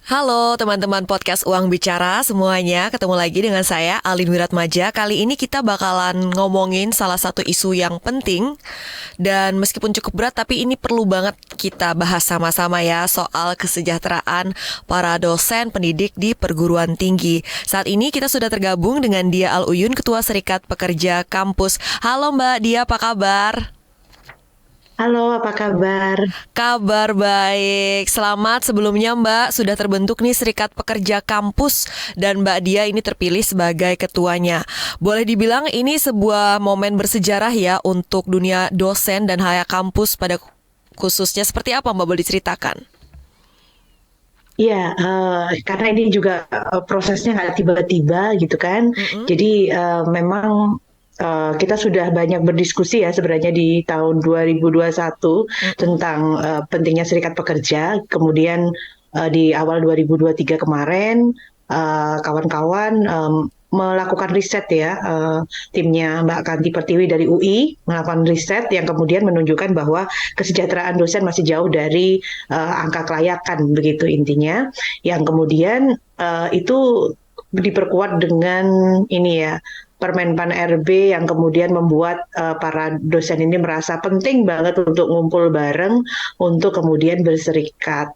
Halo teman-teman podcast Uang Bicara semuanya, ketemu lagi dengan saya Alin Wiratmaja. Kali ini kita bakalan ngomongin salah satu isu yang penting dan meskipun cukup berat tapi ini perlu banget kita bahas sama-sama ya, soal kesejahteraan para dosen pendidik di perguruan tinggi. Saat ini kita sudah tergabung dengan Dia Al-Uyun, Ketua Serikat Pekerja Kampus. Halo Mbak Dia, apa kabar? Halo, apa kabar? Kabar baik, selamat sebelumnya Mbak, sudah terbentuk nih Serikat Pekerja Kampus dan Mbak Dia ini terpilih sebagai ketuanya. Boleh dibilang ini sebuah momen bersejarah ya untuk dunia dosen dan haya kampus pada khususnya. Seperti apa Mbak, boleh diceritakan? Iya, karena ini juga prosesnya nggak tiba-tiba gitu kan. Mm-mm. Jadi memang kita sudah banyak berdiskusi ya sebenarnya di tahun 2021 Mm-mm. tentang pentingnya serikat pekerja. Kemudian di awal 2023 kemarin, kawan-kawan melakukan riset ya, timnya Mbak Kanti Pertiwi dari UI melakukan riset yang kemudian menunjukkan bahwa kesejahteraan dosen masih jauh dari angka kelayakan begitu intinya. Yang kemudian itu diperkuat dengan ini ya, Permenpan RB yang kemudian membuat para dosen ini merasa penting banget untuk ngumpul bareng untuk kemudian berserikat.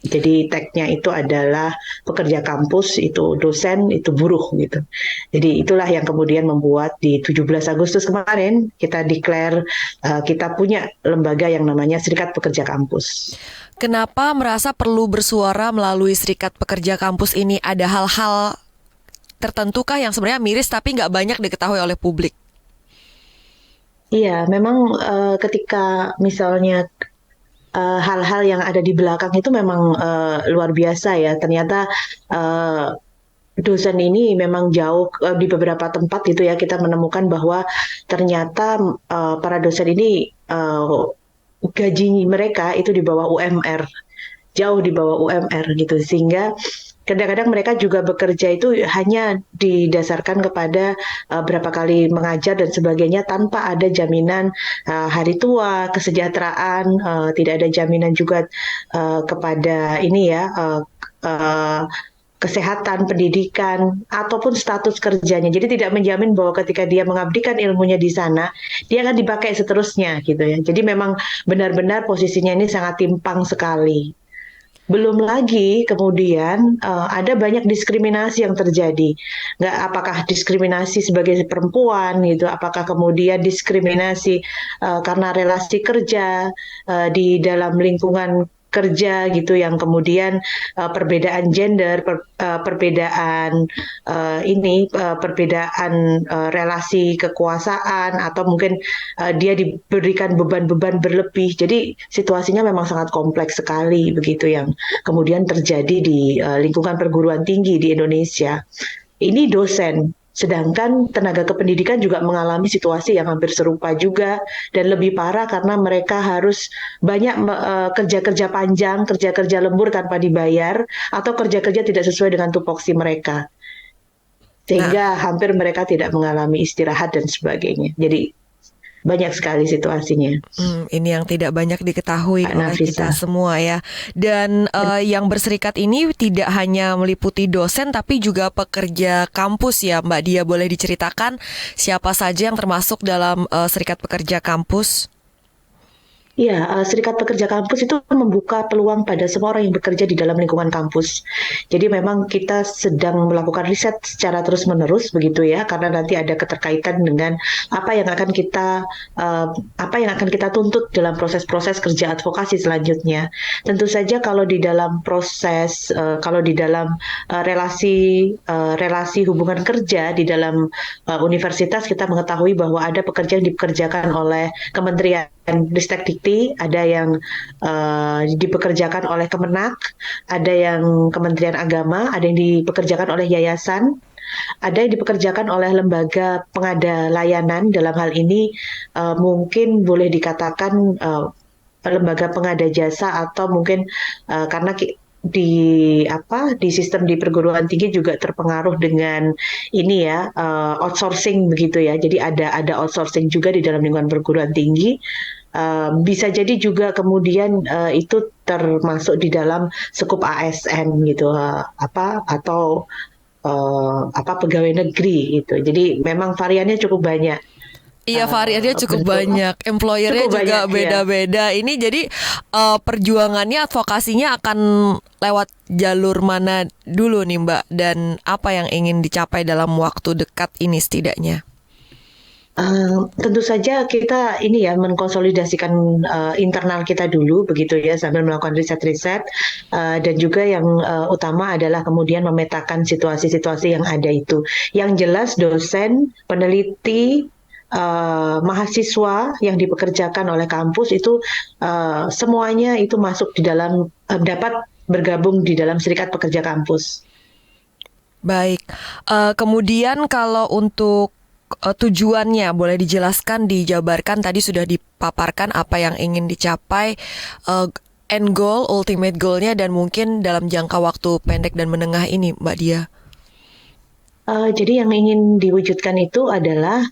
Jadi tagnya itu adalah pekerja kampus, itu dosen, itu buruh gitu. Jadi itulah yang kemudian membuat di 17 Agustus kemarin kita declare kita punya lembaga yang namanya Serikat Pekerja Kampus. Kenapa merasa perlu bersuara melalui Serikat Pekerja Kampus ini? Ada hal-hal tertentukah yang sebenarnya miris tapi nggak banyak diketahui oleh publik? Iya, memang ketika misalnya hal-hal yang ada di belakang itu memang luar biasa ya. Ternyata uh, dosen ini memang jauh di beberapa tempat gitu ya kita menemukan bahwa ternyata para dosen ini gaji mereka itu di bawah UMR, jauh di bawah UMR gitu, sehingga kadang-kadang mereka juga bekerja itu hanya didasarkan kepada berapa kali mengajar dan sebagainya tanpa ada jaminan hari tua, kesejahteraan, tidak ada jaminan juga kepada ini ya, uh, kesehatan, pendidikan, ataupun status kerjanya. Jadi tidak menjamin bahwa ketika dia mengabdikan ilmunya di sana, dia akan dipakai seterusnya gitu ya. Jadi memang benar-benar posisinya ini sangat timpang sekali. Belum lagi kemudian ada banyak diskriminasi yang terjadi. Nggak apakah diskriminasi sebagai perempuan gitu, apakah kemudian diskriminasi karena relasi kerja di dalam lingkungan kerja gitu yang kemudian perbedaan gender, perbedaan perbedaan relasi kekuasaan atau mungkin dia diberikan beban-beban berlebih. Jadi situasinya memang sangat kompleks sekali begitu yang kemudian terjadi di lingkungan perguruan tinggi di Indonesia. Ini dosen, sedangkan tenaga kependidikan juga mengalami situasi yang hampir serupa juga dan lebih parah karena mereka harus banyak kerja-kerja panjang, kerja-kerja lembur tanpa dibayar atau kerja-kerja tidak sesuai dengan tupoksi mereka. Nah, Sehingga hampir mereka tidak mengalami istirahat dan sebagainya. Jadi banyak sekali situasinya, Ini yang tidak banyak diketahui Kak oleh Nafisa. kita semua ya. Dan yang berserikat ini tidak hanya meliputi dosen tapi juga pekerja kampus ya Mbak Dia. Boleh diceritakan siapa saja yang termasuk dalam Serikat Pekerja Kampus? Iya, Serikat Pekerja Kampus itu membuka peluang pada semua orang yang bekerja di dalam lingkungan kampus. Jadi memang kita sedang melakukan riset secara terus-menerus begitu ya, karena nanti ada keterkaitan dengan apa yang akan kita apa yang akan kita tuntut dalam proses-proses kerja advokasi selanjutnya. Tentu saja kalau di dalam proses, kalau di dalam relasi hubungan kerja di dalam universitas kita mengetahui bahwa ada pekerjaan yang dipekerjakan oleh Kementerian Ristek Dikti, ada yang dipekerjakan oleh Kemenak, ada yang Kementerian Agama, ada yang dipekerjakan oleh yayasan, ada yang dipekerjakan oleh lembaga pengada layanan. Dalam hal ini mungkin boleh dikatakan lembaga pengada jasa atau mungkin karena di sistem di perguruan tinggi juga terpengaruh dengan ini ya, outsourcing begitu ya. Jadi ada outsourcing juga di dalam lingkungan perguruan tinggi. Bisa jadi juga kemudian itu termasuk di dalam skup ASN gitu, atau pegawai negeri gitu. Jadi memang variannya cukup banyak. Iya, variannya cukup Bentuk banyak, employernya cukup juga banyak ya. beda-beda. Ini jadi perjuangannya, advokasinya akan lewat jalur mana dulu nih Mbak, dan apa yang ingin dicapai dalam waktu dekat ini setidaknya? Tentu saja kita ini ya mengkonsolidasikan internal kita dulu begitu ya, sambil melakukan riset-riset, dan juga yang utama adalah kemudian memetakan situasi-situasi yang ada itu. Yang jelas dosen, peneliti, mahasiswa yang dipekerjakan oleh kampus itu semuanya itu masuk di dalam, dapat bergabung di dalam Serikat Pekerja Kampus. Baik. Kemudian kalau untuk tujuannya boleh dijelaskan, dijabarkan, tadi sudah dipaparkan apa yang ingin dicapai, end goal, ultimate goalnya, dan mungkin dalam jangka waktu pendek dan menengah ini Mbak Dia. Jadi yang ingin diwujudkan itu adalah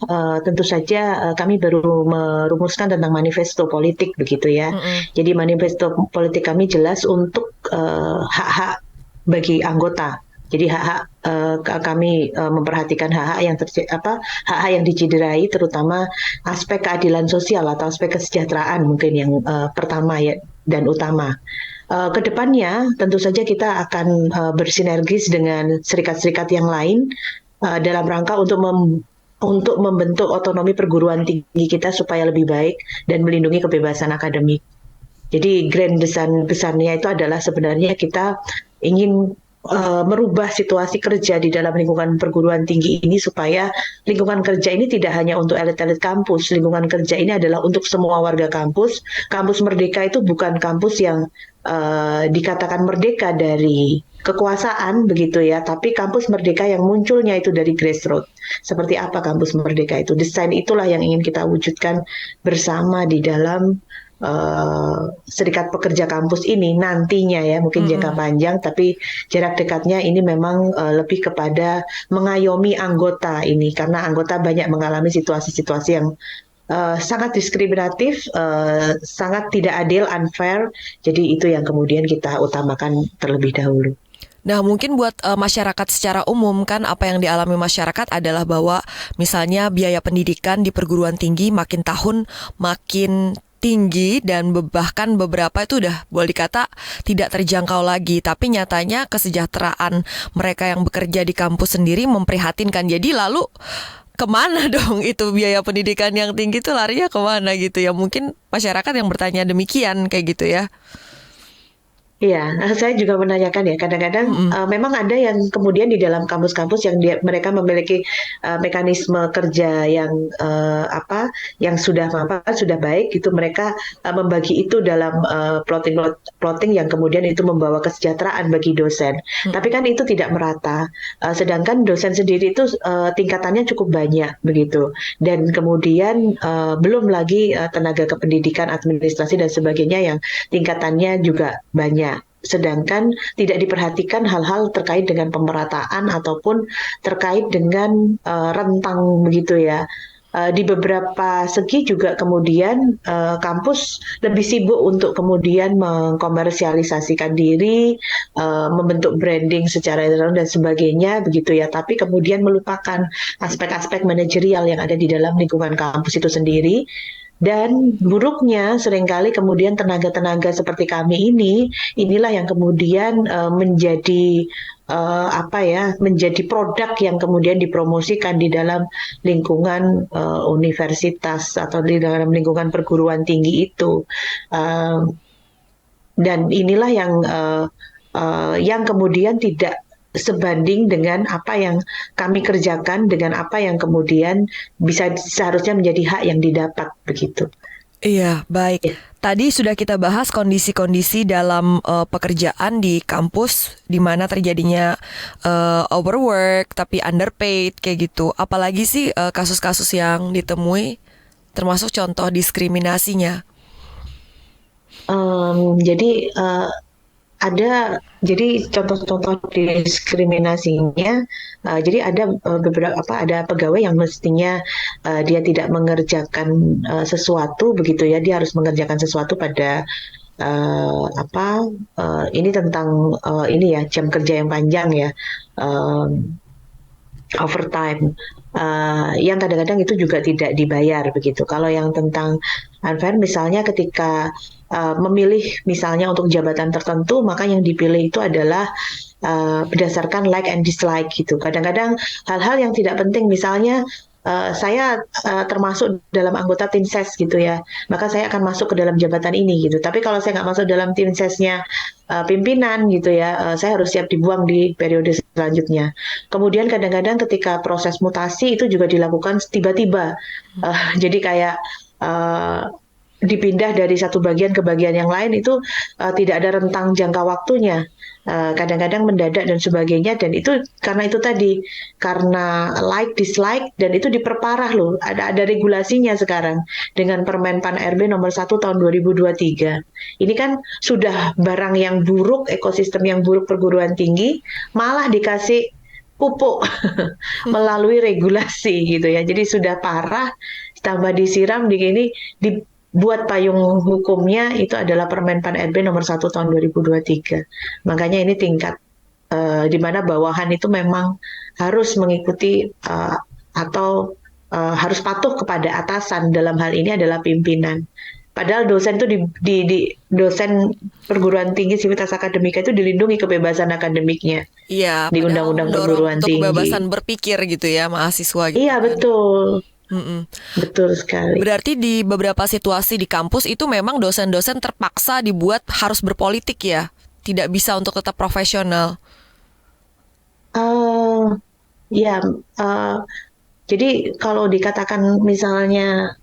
tentu saja kami baru merumuskan tentang manifesto politik begitu ya. Jadi manifesto politik kami jelas untuk hak-hak bagi anggota. Jadi hak-hak, kami memperhatikan hak-hak hak-hak yang dicederai, terutama aspek keadilan sosial atau aspek kesejahteraan mungkin yang pertama ya dan utama. Kedepannya tentu saja kita akan bersinergis dengan serikat-serikat yang lain dalam rangka untuk membentuk otonomi perguruan tinggi kita supaya lebih baik dan melindungi kebebasan akademik. Jadi grand besarnya itu adalah sebenarnya kita ingin merubah situasi kerja di dalam lingkungan perguruan tinggi ini supaya lingkungan kerja ini tidak hanya untuk elit-elit kampus. Lingkungan kerja ini adalah untuk semua warga kampus. Kampus Merdeka itu bukan kampus yang dikatakan merdeka dari kekuasaan begitu ya, tapi kampus merdeka yang munculnya itu dari grassroots. Seperti apa kampus merdeka itu? Desain itulah yang ingin kita wujudkan bersama di dalam Serikat Pekerja Kampus ini nantinya ya, mungkin jangka panjang, tapi jarak dekatnya ini memang lebih kepada mengayomi anggota ini, karena anggota banyak mengalami situasi-situasi yang sangat diskriminatif, sangat tidak adil, unfair. Jadi itu yang kemudian kita utamakan terlebih dahulu. Nah, mungkin buat masyarakat secara umum, kan apa yang dialami masyarakat adalah bahwa misalnya biaya pendidikan di perguruan tinggi makin tahun makin tinggi, dan bahkan beberapa itu udah boleh dikata tidak terjangkau lagi. Tapi nyatanya kesejahteraan mereka yang bekerja di kampus sendiri memprihatinkan. Jadi lalu kemana dong itu biaya pendidikan yang tinggi, itu larinya kemana gitu ya? Mungkin masyarakat yang bertanya demikian kayak gitu ya. Iya, saya juga menanyakan ya, kadang-kadang memang ada yang kemudian di dalam kampus-kampus yang mereka memiliki mekanisme kerja yang yang sudah baik gitu, mereka membagi itu dalam plotting yang kemudian itu membawa kesejahteraan bagi dosen. Tapi kan itu tidak merata. Sedangkan dosen sendiri itu tingkatannya cukup banyak begitu, dan kemudian belum lagi tenaga kependidikan, administrasi dan sebagainya yang tingkatannya juga banyak. Sedangkan tidak diperhatikan hal-hal terkait dengan pemerataan ataupun terkait dengan rentang begitu ya. Di beberapa segi juga kemudian kampus lebih sibuk untuk kemudian mengkomersialisasikan diri, membentuk branding secara internal dan sebagainya begitu ya. Tapi kemudian melupakan aspek-aspek manajerial yang ada di dalam lingkungan kampus itu sendiri. Dan buruknya seringkali kemudian tenaga-tenaga seperti kami inilah yang kemudian menjadi menjadi produk yang kemudian dipromosikan di dalam lingkungan universitas atau di dalam lingkungan perguruan tinggi itu. Dan inilah yang kemudian tidak sebanding dengan apa yang kami kerjakan, dengan apa yang kemudian seharusnya menjadi hak yang didapat begitu. Iya, baik. Tadi sudah kita bahas kondisi-kondisi dalam pekerjaan di kampus, di mana terjadinya overwork tapi underpaid kayak gitu. Apalagi sih kasus-kasus yang ditemui, termasuk contoh diskriminasinya. Jadi ada jadi contoh-contoh diskriminasinya. Jadi ada beberapa ada pegawai yang mestinya dia tidak mengerjakan sesuatu begitu ya, dia harus mengerjakan sesuatu pada ini tentang ini ya, jam kerja yang panjang ya, overtime, yang kadang-kadang itu juga tidak dibayar begitu. Kalau yang tentang unfair misalnya ketika memilih misalnya untuk jabatan tertentu, maka yang dipilih itu adalah berdasarkan like and dislike gitu. Kadang-kadang hal-hal yang tidak penting, misalnya saya termasuk dalam anggota tim ses gitu ya, maka saya akan masuk ke dalam jabatan ini gitu. Tapi kalau saya nggak masuk dalam tim sesnya pimpinan gitu ya, saya harus siap dibuang di periode selanjutnya. Kemudian kadang-kadang ketika proses mutasi itu juga dilakukan tiba-tiba. Jadi kayak dipindah dari satu bagian ke bagian yang lain itu tidak ada rentang jangka waktunya, kadang-kadang mendadak dan sebagainya, dan itu karena itu tadi, karena like dislike, dan itu diperparah loh, ada regulasinya sekarang dengan Permen Pan RB nomor 1 tahun 2023. Ini kan sudah barang yang buruk, ekosistem yang buruk perguruan tinggi, malah dikasih pupuk melalui regulasi gitu ya. Jadi sudah parah, tambah disiram dibuat payung hukumnya itu adalah Permen Pan RB nomor 1 tahun 2023. Makanya ini tingkat di mana bawahan itu memang harus mengikuti atau harus patuh kepada atasan, dalam hal ini adalah pimpinan. Padahal dosen itu di dosen perguruan tinggi Sivitas Akademika itu dilindungi kebebasan akademiknya. Iya, di Undang-Undang Perguruan Tinggi. Kebebasan berpikir gitu ya mahasiswa gitu. Iya, kan. betul. Betul sekali. Berarti di beberapa situasi di kampus itu memang dosen-dosen terpaksa dibuat harus berpolitik ya, tidak bisa untuk tetap profesional. Ya, jadi kalau dikatakan misalnya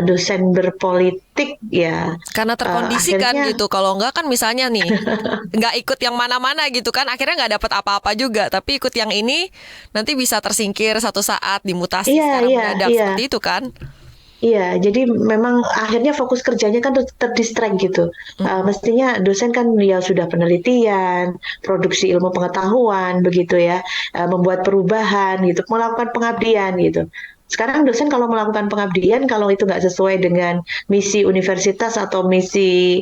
dosen berpolitik ya, Karena terkondisikan akhirnya gitu. Kalau enggak kan misalnya nih nggak ikut yang mana-mana gitu kan, akhirnya nggak dapat apa-apa juga. Tapi ikut yang ini nanti bisa tersingkir satu saat, dimutasi iya, secara iya, mendadak iya. seperti itu kan. Iya, jadi memang akhirnya fokus kerjanya kan terdistract gitu. Mestinya dosen kan ya sudah penelitian, produksi ilmu pengetahuan begitu ya, membuat perubahan gitu, melakukan pengabdian gitu. Sekarang dosen kalau melakukan pengabdian, kalau itu nggak sesuai dengan misi universitas atau misi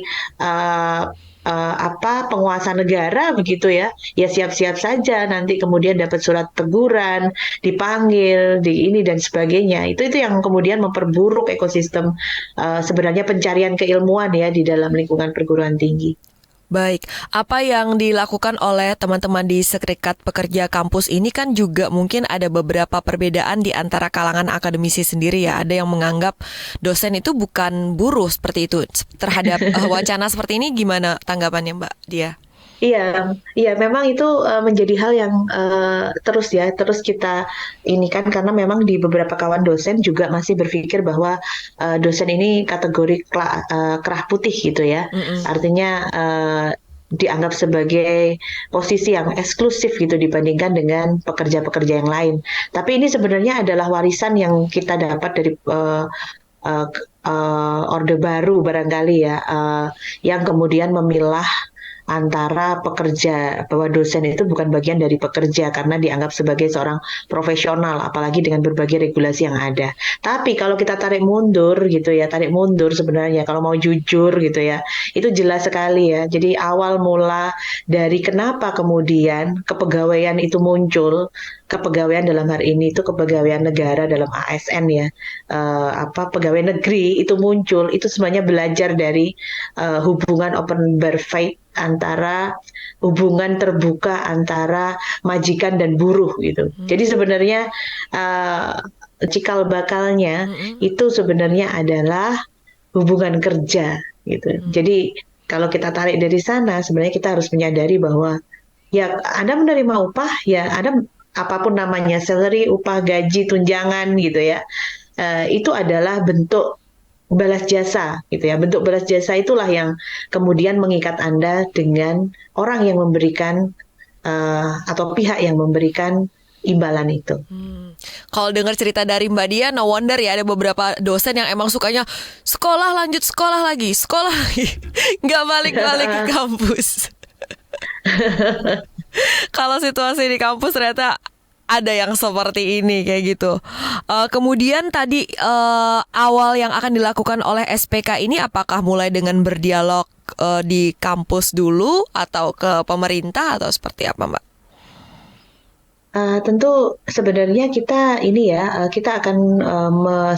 penguasa negara begitu ya, ya siap-siap saja nanti kemudian dapat surat teguran, dipanggil, di ini dan sebagainya. Itu yang kemudian memperburuk ekosistem sebenarnya pencarian keilmuan ya di dalam lingkungan perguruan tinggi. Baik, apa yang dilakukan oleh teman-teman di Serikat Pekerja Kampus ini kan juga mungkin ada beberapa perbedaan di antara kalangan akademisi sendiri ya. Ada yang menganggap dosen itu bukan buruh seperti itu. Terhadap wacana seperti ini gimana tanggapannya Mbak Dia? Iya, memang itu menjadi hal yang terus kita ini kan, karena memang di beberapa kawan dosen juga masih berpikir bahwa dosen ini kategori kerah putih gitu ya. Artinya dianggap sebagai posisi yang eksklusif gitu dibandingkan dengan pekerja-pekerja yang lain. Tapi ini sebenarnya adalah warisan yang kita dapat dari Orde Baru barangkali ya, yang kemudian memilah antara pekerja, bahwa dosen itu bukan bagian dari pekerja karena dianggap sebagai seorang profesional, apalagi dengan berbagai regulasi yang ada. Tapi kalau kita tarik mundur gitu ya, sebenarnya kalau mau jujur gitu ya, itu jelas sekali ya. Jadi awal mula dari kenapa kemudian kepegawaian itu muncul, kepegawaian dalam hari ini itu kepegawaian negara dalam ASN ya, pegawai negeri itu muncul, itu sebenarnya belajar dari hubungan open bar fight, antara hubungan terbuka antara majikan dan buruh gitu. Jadi sebenarnya cikal bakalnya itu sebenarnya adalah hubungan kerja gitu. Jadi kalau kita tarik dari sana, sebenarnya kita harus menyadari bahwa ya Anda menerima upah, ya Anda apapun namanya, salary, upah, gaji, tunjangan gitu ya, itu adalah bentuk balas jasa gitu ya. Bentuk balas jasa itulah yang kemudian mengikat Anda dengan orang yang memberikan atau pihak yang memberikan imbalan itu. Kalau dengar cerita dari Mbak Dia, no wonder ya ada beberapa dosen yang emang sukanya sekolah lanjut sekolah lagi, nggak balik-balik ke kampus. Kalau situasi di kampus ternyata ada yang seperti ini kayak gitu. Kemudian tadi awal yang akan dilakukan oleh SPK ini apakah mulai dengan berdialog di kampus dulu atau ke pemerintah atau seperti apa, Mbak? Tentu sebenarnya kita ini ya, kita akan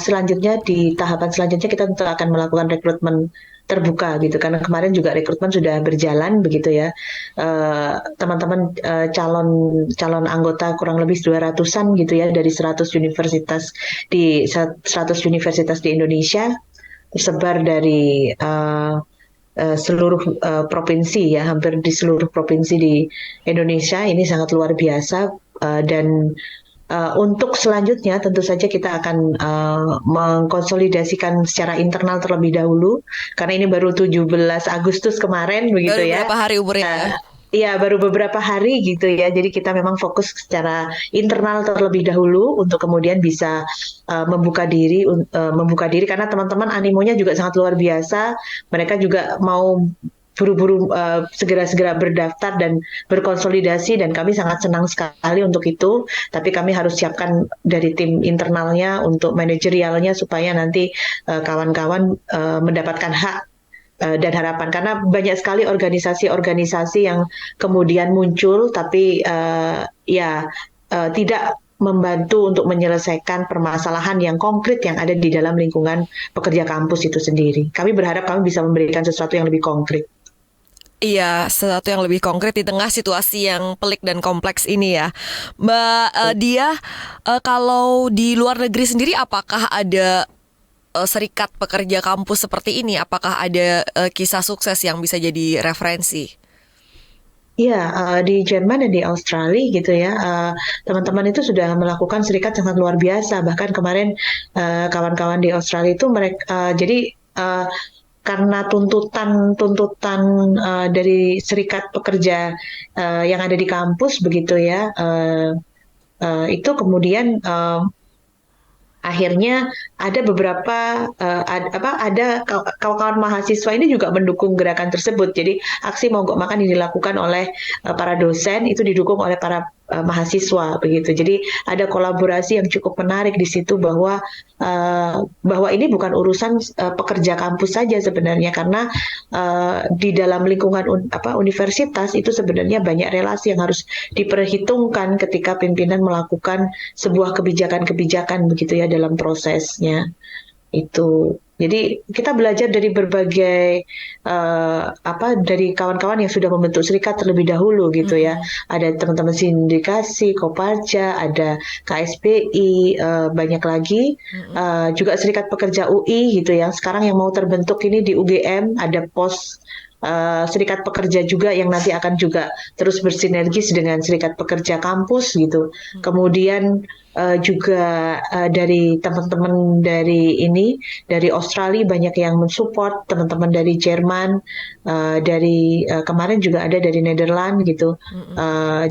selanjutnya di tahapan selanjutnya kita tentu akan melakukan rekrutmen terbuka gitu karena kemarin juga rekrutmen sudah berjalan begitu ya. Teman-teman calon calon anggota kurang lebih 200-an gitu ya dari 100 universitas di Indonesia tersebar dari seluruh provinsi ya, hampir di seluruh provinsi di Indonesia. Ini sangat luar biasa. Dan untuk selanjutnya tentu saja kita akan mengkonsolidasikan secara internal terlebih dahulu karena ini baru 17 Agustus kemarin begitu Baru ya. berapa hari umurnya? Iya, baru beberapa hari gitu ya. Jadi kita memang fokus secara internal terlebih dahulu untuk kemudian bisa membuka diri karena teman-teman animonya juga sangat luar biasa. Mereka juga mau buru-buru segera-segera berdaftar dan berkonsolidasi dan kami sangat senang sekali untuk itu. Tapi kami harus siapkan dari tim internalnya untuk manajerialnya supaya nanti kawan-kawan mendapatkan hak dan harapan karena banyak sekali organisasi-organisasi yang kemudian muncul tapi tidak membantu untuk menyelesaikan permasalahan yang konkret yang ada di dalam lingkungan pekerja kampus itu sendiri. Kami berharap kami bisa memberikan sesuatu yang lebih konkret. Iya, sesuatu yang lebih konkret di tengah situasi yang pelik dan kompleks ini ya. Mbak Dia, kalau di luar negeri sendiri apakah ada serikat pekerja kampus seperti ini? Apakah ada kisah sukses yang bisa jadi referensi? Iya, di Jerman dan di Australia gitu ya, teman-teman itu sudah melakukan serikat sangat luar biasa. Bahkan kemarin kawan-kawan di Australia itu mereka jadi karena tuntutan dari serikat pekerja yang ada di kampus begitu ya, itu kemudian akhirnya ada beberapa ada kawan-kawan mahasiswa ini juga mendukung gerakan tersebut. Jadi aksi mogok makan yang dilakukan oleh para dosen itu didukung oleh para mahasiswa begitu. Jadi ada kolaborasi yang cukup menarik di situ bahwa ini bukan urusan pekerja kampus saja sebenarnya karena di dalam lingkungan universitas itu sebenarnya banyak relasi yang harus diperhitungkan ketika pimpinan melakukan sebuah kebijakan-kebijakan begitu ya dalam prosesnya itu. Jadi kita belajar dari berbagai dari kawan-kawan yang sudah membentuk serikat terlebih dahulu gitu ya. Ada teman-teman sindikasi, Koparja, ada KSPI, banyak lagi. Juga serikat pekerja UI gitu ya. Sekarang yang mau terbentuk ini di UGM ada pos serikat pekerja juga yang nanti akan juga terus bersinergis dengan serikat pekerja kampus gitu. Kemudian juga dari teman-teman dari Australia banyak yang mensupport, teman-teman dari Jerman, dari kemarin juga ada dari Nederland gitu,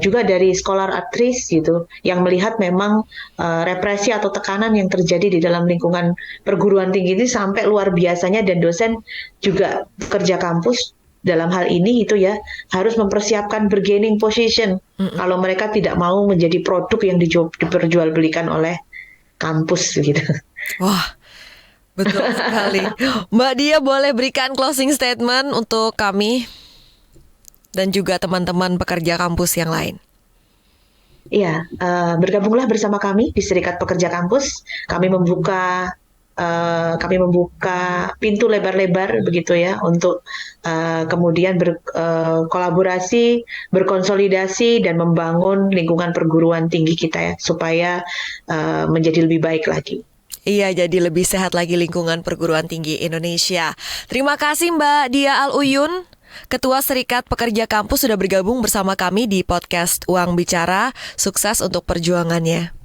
juga dari Scholar Actris gitu, yang melihat memang represi atau tekanan yang terjadi di dalam lingkungan perguruan tinggi ini sampai luar biasanya dan dosen juga pekerja kampus dalam hal ini itu ya harus mempersiapkan bargaining position kalau mereka tidak mau menjadi produk yang diperjualbelikan oleh kampus gitu. Wah, betul sekali. Mbak Dia boleh berikan closing statement untuk kami dan juga teman-teman pekerja kampus yang lain. Iya, bergabunglah bersama kami di Serikat Pekerja Kampus. Kami membuka pintu lebar-lebar begitu ya untuk kemudian berkolaborasi, berkonsolidasi dan membangun lingkungan perguruan tinggi kita ya supaya menjadi lebih baik lagi. Iya, jadi lebih sehat lagi lingkungan perguruan tinggi Indonesia. Terima kasih Mbak Dia Al-Uyun, Ketua Serikat Pekerja Kampus sudah bergabung bersama kami di podcast Uang Bicara. Sukses untuk perjuangannya.